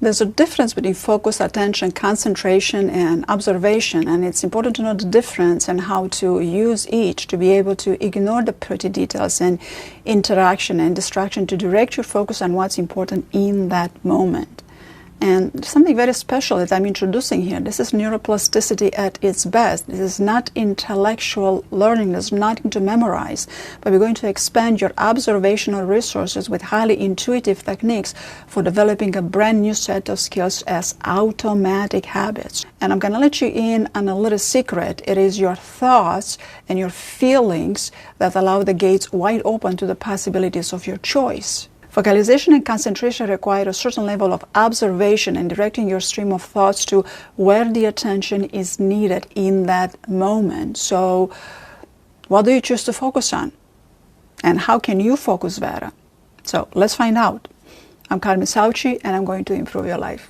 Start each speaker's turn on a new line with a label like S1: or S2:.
S1: There's a difference between focus, attention, concentration, and observation, and it's important to know the difference and how to use each to be able to ignore the pretty details and interaction and distraction to direct your focus on what's important in that moment. And something very special that I'm introducing here. This is neuroplasticity at its best. This is not intellectual learning. There's nothing to memorize. But we're going to expand your observational resources with highly intuitive techniques for developing a brand new set of skills as automatic habits. And I'm going to let you in on a little secret. It is your thoughts and your feelings that allow the gates wide open to the possibilities of your choice. Focalization and concentration require a certain level of observation and directing your stream of thoughts to where the attention is needed in that moment. So, what do you choose to focus on? And how can you focus better? So, let's find out. I'm Carmen Sauci, and I'm going to improve your life.